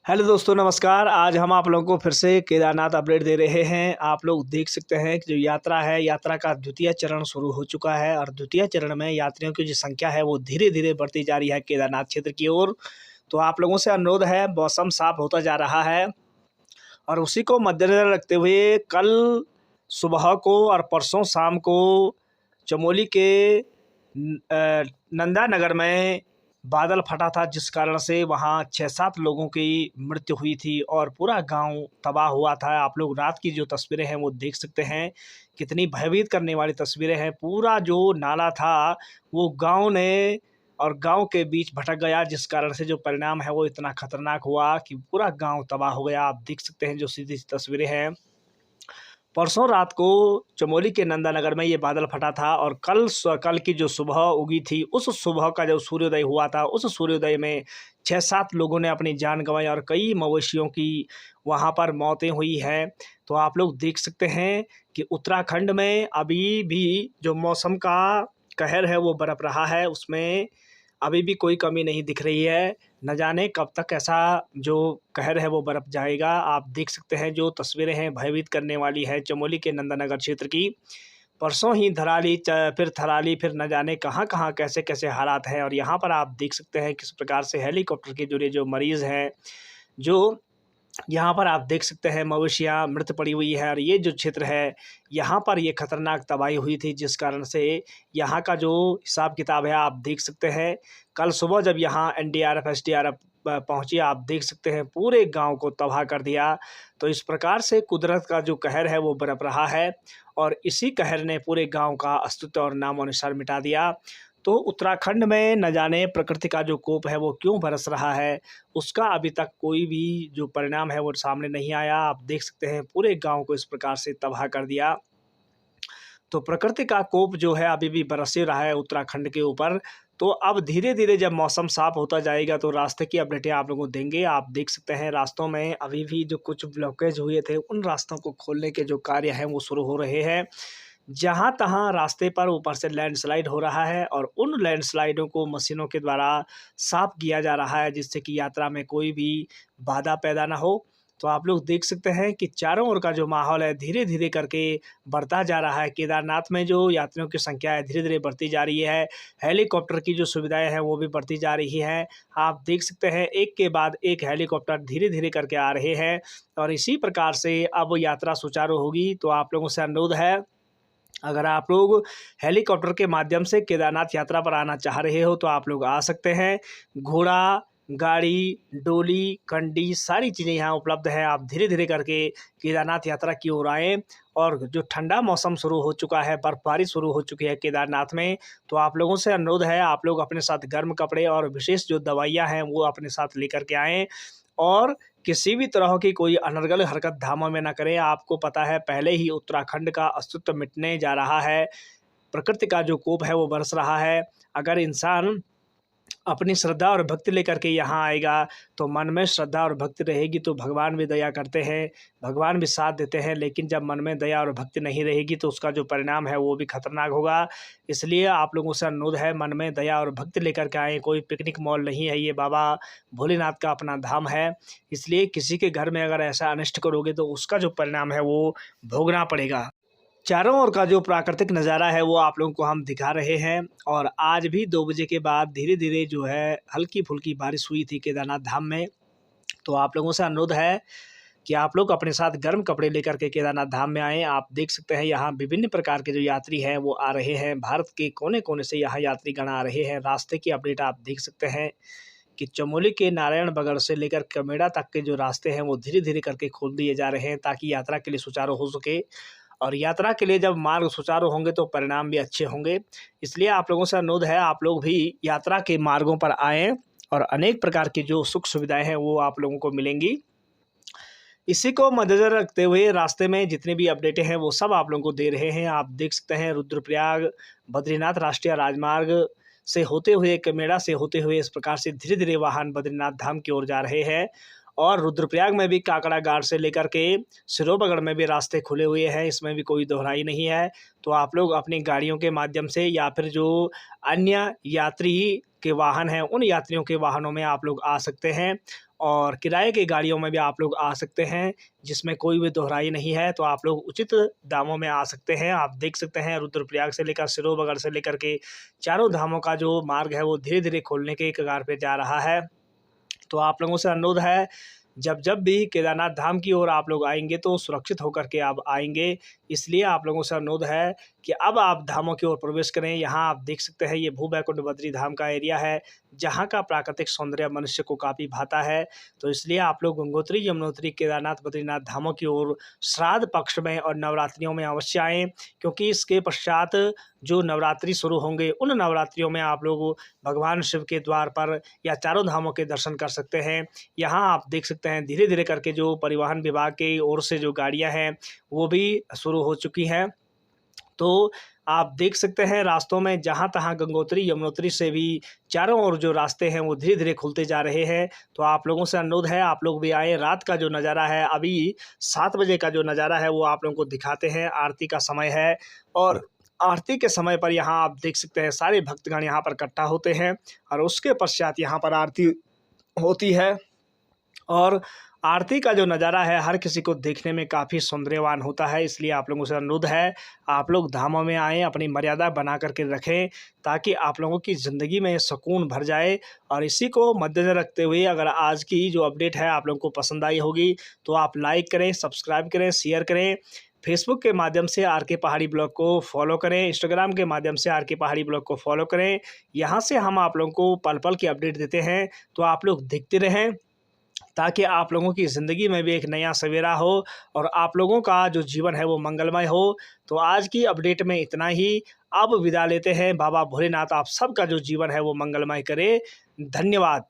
Hello दोस्तों, नमस्कार। आज हम आप लोगों को फिर से केदारनाथ अपडेट दे रहे हैं। आप लोग देख सकते हैं कि जो यात्रा है, यात्रा का द्वितीय चरण शुरू हो चुका है और द्वितीय चरण में यात्रियों की जो संख्या है वो धीरे-धीरे बढ़ती जा रही है केदारनाथ क्षेत्र की ओर। तो आप लोगों से अनुरोध है, मौसम साफ होता जा रहा है और उसी को मद्देनज़र रखते हुए कल सुबह को और परसों शाम को चमोली के नंदा नगर में बादल फटा था, जिस कारण से वहाँ 6-7 लोगों की मृत्यु हुई थी और पूरा गांव तबाह हुआ था। आप लोग रात की जो तस्वीरें हैं वो देख सकते हैं, कितनी भयभीत करने वाली तस्वीरें हैं। पूरा जो नाला था वो गांव ने और गांव के बीच भटक गया, जिस कारण से जो परिणाम है वो इतना खतरनाक हुआ कि पूरा गांव तबाह हो गया। आप देख सकते हैं जो सीधी तस्वीरें हैं। परसों रात को चमोली के नंदानगर में ये बादल फटा था और कल की जो सुबह उगी थी, उस सुबह का जो सूर्योदय हुआ था, उस सूर्योदय में 6-7 लोगों ने अपनी जान गंवाई और कई मवेशियों की वहाँ पर मौतें हुई हैं। तो आप लोग देख सकते हैं कि उत्तराखंड में अभी भी जो मौसम का कहर है वो बरप रहा है, उसमें अभी भी कोई कमी नहीं दिख रही है। न जाने कब तक ऐसा जो कहर है वो बरप जाएगा। आप देख सकते हैं जो तस्वीरें हैं भयभीत करने वाली है चमोली के नंदानगर क्षेत्र की। परसों ही फिर थराली, फिर न जाने कहाँ-कहाँ कैसे-कैसे हालात हैं और यहाँ पर आप देख सकते हैं किस प्रकार से हेलीकॉप्टर के ज़रिए जो मरीज़ हैं, जो यहाँ पर आप देख सकते हैं मवेशियाँ मृत पड़ी हुई है और ये जो क्षेत्र है, यहाँ पर ये खतरनाक तबाही हुई थी, जिस कारण से यहाँ का जो हिसाब किताब है आप देख सकते हैं। कल सुबह जब यहाँ एनडीआरएफ, एसडीआरएफ पहुँची, आप देख सकते हैं पूरे गांव को तबाह कर दिया। तो इस प्रकार से कुदरत का जो कहर है वो बरप रहा है और इसी कहर ने पूरे गांव का अस्तित्व और नामो-निशान मिटा दिया। तो उत्तराखंड में न जाने प्रकृति का जो कोप है वो क्यों बरस रहा है, उसका अभी तक कोई भी जो परिणाम है वो सामने नहीं आया। आप देख सकते हैं पूरे गांव को इस प्रकार से तबाह कर दिया। तो प्रकृति का कोप जो है अभी भी बरस ही रहा है उत्तराखंड के ऊपर। तो अब धीरे-धीरे जब मौसम साफ होता जाएगा तो रास्ते की अपडेटें आप लोगों को देंगे। आप देख सकते हैं रास्तों में अभी भी जो कुछ ब्लॉकेज हुए थे, उन रास्तों को खोलने के जो कार्य हैं वो शुरू हो रहे हैं। जहाँ-तहाँ रास्ते पर ऊपर से लैंडस्लाइड हो रहा है और उन लैंडस्लाइडों को मशीनों के द्वारा साफ किया जा रहा है, जिससे कि यात्रा में कोई भी बाधा पैदा ना हो। तो आप लोग देख सकते हैं कि चारों ओर का जो माहौल है धीरे-धीरे करके बढ़ता जा रहा है। केदारनाथ में जो यात्रियों की संख्या है धीरे-धीरे बढ़ती जा रही है। हेलीकॉप्टर की जो सुविधाएँ हैं वो भी बढ़ती जा रही हैं। आप देख सकते हैं एक के बाद एक हेलीकॉप्टर धीरे-धीरे करके आ रहे हैं और इसी प्रकार से अब यात्रा सुचारू होगी। तो आप लोगों से अनुरोध है, अगर आप लोग हेलीकॉप्टर के माध्यम से केदारनाथ यात्रा पर आना चाह रहे हो तो आप लोग आ सकते हैं। घोड़ा, गाड़ी, डोली, कंडी सारी चीज़ें यहाँ उपलब्ध हैं। आप धीरे-धीरे करके केदारनाथ यात्रा की ओर आएँ और जो ठंडा मौसम शुरू हो चुका है, बर्फ़बारी शुरू हो चुकी है केदारनाथ में, तो आप लोगों से अनुरोध है आप लोग अपने साथ गर्म कपड़े और विशेष जो दवाइयाँ हैं वो अपने साथ लेकर के आएँ और किसी भी तरह की कोई अनर्गल हरकत धामों में ना करें। आपको पता है पहले ही उत्तराखंड का अस्तित्व मिटने जा रहा है। प्रकृति का जो कोप है वो बरस रहा है। अगर इंसान अपनी श्रद्धा और भक्ति लेकर के यहाँ आएगा तो मन में श्रद्धा और भक्ति रहेगी तो भगवान भी दया करते हैं, भगवान भी साथ देते हैं। लेकिन जब मन में दया और भक्ति नहीं रहेगी तो उसका जो परिणाम है वो भी खतरनाक होगा। इसलिए आप लोगों से अनुरोध है, मन में दया और भक्ति लेकर के आएँ। कोई पिकनिक मॉल नहीं है, ये बाबा भोलेनाथ का अपना धाम है। इसलिए किसी के घर में अगर ऐसा अनिष्ट करोगे तो उसका जो परिणाम है वो भोगना पड़ेगा। चारों ओर का जो प्राकृतिक नज़ारा है वो आप लोगों को हम दिखा रहे हैं और आज भी 2 बजे के बाद धीरे-धीरे जो है हल्की-फुल्की बारिश हुई थी केदारनाथ धाम में। तो आप लोगों से अनुरोध है कि आप लोग अपने साथ गर्म कपड़े लेकर के केदारनाथ धाम में आएँ। आप देख सकते हैं यहाँ विभिन्न प्रकार के जो यात्री हैं वो आ रहे हैं। भारत के कोने-कोने से यहाँ यात्रीगण आ रहे हैं। रास्ते की अपडेट आप देख सकते हैं कि चमोली के नारायणबगड़ से लेकर कमेड़ा तक के जो रास्ते हैं वो धीरे-धीरे करके खोल दिए जा रहे हैं ताकि यात्रा के लिए सुचारू हो सके। और यात्रा के लिए जब मार्ग सुचारू होंगे तो परिणाम भी अच्छे होंगे। इसलिए आप लोगों से अनुरोध है आप लोग भी यात्रा के मार्गों पर आएँ और अनेक प्रकार की जो सुख सुविधाएँ हैं वो आप लोगों को मिलेंगी। इसी को मद्देनज़र रखते हुए रास्ते में जितनी भी अपडेटें हैं वो सब आप लोगों को दे रहे हैं। आप देख सकते हैं रुद्रप्रयाग, बद्रीनाथ राष्ट्रीय राजमार्ग से होते हुए, कमेड़ा से होते हुए इस प्रकार से धीरे-धीरे वाहन बद्रीनाथ धाम की ओर जा रहे हैं। और रुद्रप्रयाग में भी काकड़ा घाट से लेकर के सिरोबगढ़ में भी रास्ते खुले हुए हैं, इसमें भी कोई दोहराई नहीं है। तो आप लोग अपनी गाड़ियों के माध्यम से या फिर जो अन्य यात्री के वाहन हैं, उन यात्रियों के वाहनों में आप लोग आ सकते हैं और किराए की गाड़ियों में भी आप लोग आ सकते हैं, जिसमें कोई भी दोहराई नहीं है। तो आप लोग उचित दामों में आ सकते हैं। आप देख सकते हैं रुद्रप्रयाग से लेकर सिरोमणि से लेकर के चारों धामों का जो मार्ग है वो धीरे-धीरे खोलने के कगार पे जा रहा है। तो आप लोगों से अनुरोध है, जब जब भी केदारनाथ धाम की ओर आप लोग आएँगे तो सुरक्षित होकर के आप आएँगे। इसलिए आप लोगों से अनुरोध है कि अब आप धामों की ओर प्रवेश करें। यहाँ आप देख सकते हैं ये भूबैकुंठ बद्री धाम का एरिया है, जहाँ का प्राकृतिक सौंदर्य मनुष्य को काफ़ी भाता है। तो इसलिए आप लोग गंगोत्री, यमुनोत्री, केदारनाथ, बद्रीनाथ धामों की ओर श्राद्ध पक्ष में और नवरात्रियों में अवश्य आएँ, क्योंकि इसके पश्चात जो नवरात्रि शुरू होंगे, उन नवरात्रियों में आप लोग भगवान शिव के द्वार पर या चारों धामों के दर्शन कर सकते हैं। यहाँ आप देख सकते हैं धीरे-धीरे करके जो परिवहन विभाग की ओर से जो गाड़ियाँ हैं, वो भी शुरू हो चुकी हैं। तो आप देख सकते हैं रास्तों में जहाँ-तहाँ गंगोत्री, यमुनोत्री से भी चारों ओर जो रास्ते हैं वो धीरे-धीरे खुलते जा रहे हैं। तो आप लोगों से अनुरोध है, आप लोग भी आएँ। रात का जो नज़ारा है, अभी 7 बजे का जो नज़ारा है वो आप लोगों को दिखाते हैं। आरती का समय है और आरती के समय पर यहाँ आप देख सकते हैं सारे भक्तगण यहाँ पर इकट्ठा होते हैं और उसके पश्चात यहाँ पर आरती होती है। और आरती का जो नज़ारा है हर किसी को देखने में काफ़ी सौंदर्यवान होता है। इसलिए आप लोगों से अनुरोध है, आप लोग धामों में आएँ, अपनी मर्यादा बना कर के रखें, ताकि आप लोगों की ज़िंदगी में सुकून भर जाए। और इसी को मद्देनज़र रखते हुए अगर आज की जो अपडेट है आप लोगों को पसंद आई होगी, तो आप लाइक करें, सब्सक्राइब करें, शेयर करें। फेसबुक के माध्यम से आर के पहाड़ी ब्लॉग को फॉलो करें, इंस्टाग्राम के माध्यम से आर के पहाड़ी ब्लॉग को फॉलो करें। यहाँ से हम आप लोगों को पल-पल की अपडेट देते हैं, तो आप लोग देखते रहें, ताकि आप लोगों की ज़िंदगी में भी एक नया सवेरा हो और आप लोगों का जो जीवन है वो मंगलमय हो। तो आज की अपडेट में इतना ही। अब विदा लेते हैं। बाबा भोलेनाथ आप सबका जो जीवन है वो मंगलमय करे। धन्यवाद।